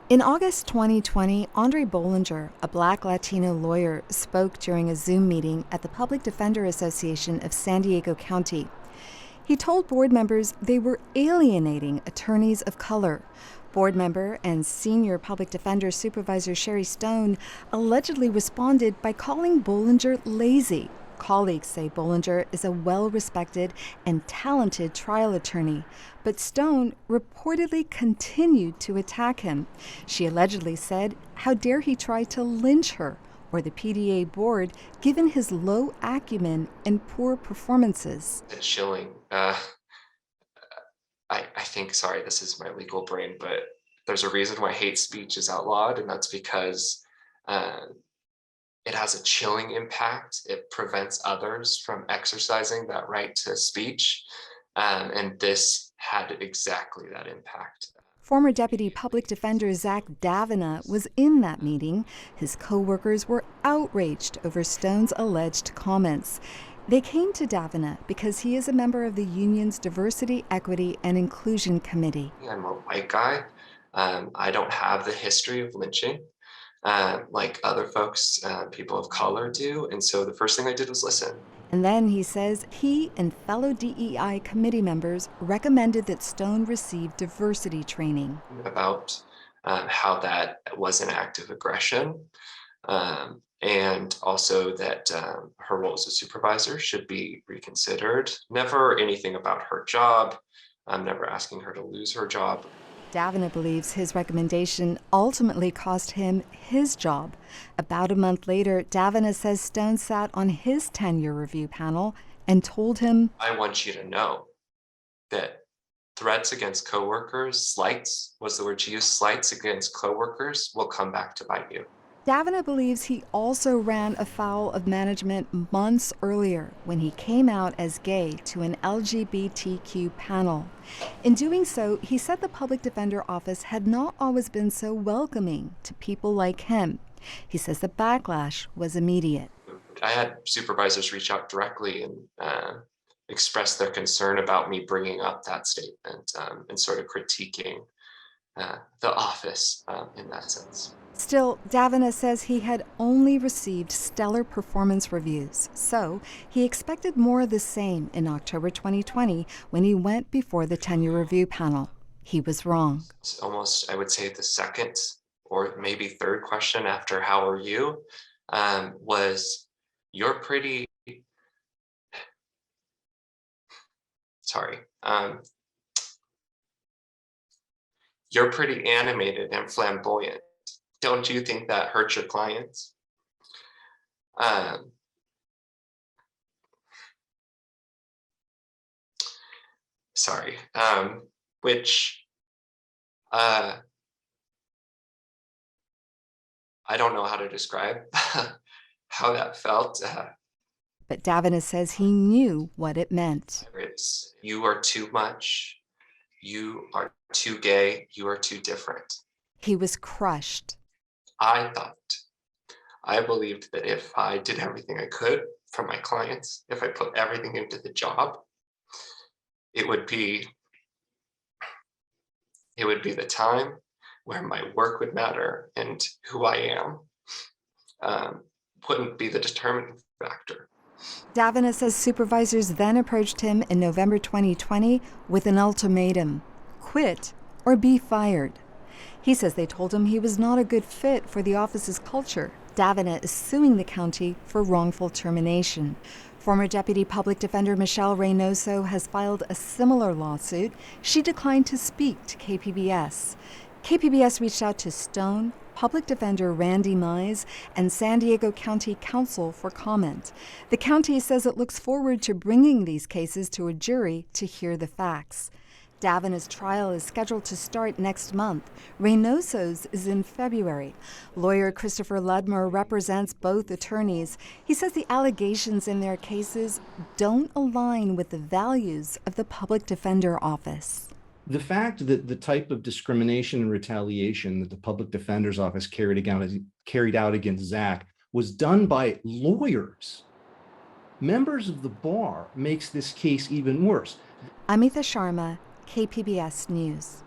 In August 2020, Andre Bollinger, a Black Latino lawyer, spoke during a Zoom meeting at the Public Defender Association of San Diego County. He told board members they were alienating attorneys of color. Board member and senior public defender supervisor Sherry Stone allegedly responded by calling Bollinger lazy. Colleagues say Bollinger is a well-respected and talented trial attorney, but Stone reportedly continued to attack him. She allegedly said, "How dare he try to lynch her or the PDA board given his low acumen and poor performances." It's chilling. I think, sorry, this is my legal brain, but there's a reason why hate speech is outlawed, and that's because uh, it has a chilling impact. It prevents others from exercising that right to speech. And this had exactly that impact. Former Deputy Public Defender Zach Davina was in that meeting. His co-workers were outraged over Stone's alleged comments. They came to Davina because he is a member of the union's Diversity, Equity, and Inclusion Committee. I'm a white guy. I don't have the history of lynching like other folks, people of color do. And so the first thing I did was listen. And then he says he and fellow DEI committee members recommended that Stone receive diversity training. About how that was an act of aggression, and also that her role as a supervisor should be reconsidered. Never anything about her job. I'm never asking her to lose her job. Davina believes his recommendation ultimately cost him his job. About a month later, Davina says Stone sat on his tenure review panel and told him, "I want you to know that threats against coworkers, slights was the word she used, slights against coworkers will come back to bite you." Davina believes he also ran afoul of management months earlier when he came out as gay to an LGBTQ panel. In doing so, he said the public defender office had not always been so welcoming to people like him. He says the backlash was immediate. I had supervisors reach out directly and express their concern about me bringing up that statement and sort of critiquing the office in that sense. Still, Davina says he had only received stellar performance reviews, so he expected more of the same in October 2020 when he went before the tenure review panel. He was wrong. It's almost, I would say, the second or maybe third question after "how are you" was, "You're pretty," sorry, "you're pretty animated and flamboyant. Don't you think that hurts your clients?" Um, sorry, which uh, I don't know how to describe how that felt. But Davina says he knew what it meant. It's, "You are too much. You are too gay. You are too different." He was crushed. I believed that if I did everything I could for my clients, if I put everything into the job, it would be the time where my work would matter and who I am wouldn't be the determining factor. Davina says supervisors then approached him in November 2020 with an ultimatum: quit or be fired. He says they told him he was not a good fit for the office's culture. Davina is suing the county for wrongful termination. Former Deputy Public Defender Michelle Reynoso has filed a similar lawsuit. She declined to speak to KPBS. KPBS reached out to Stone, Public Defender Randy Mize, and San Diego County Council for comment. The county says it looks forward to bringing these cases to a jury to hear the facts. Davina's trial is scheduled to start next month. Reynoso's is in February. Lawyer Christopher Ludmer represents both attorneys. He says the allegations in their cases don't align with the values of the Public Defender Office. The fact that the type of discrimination and retaliation that the Public Defender's Office carried out against Zach was done by lawyers, members of the bar, makes this case even worse. Amita Sharma, KPBS News.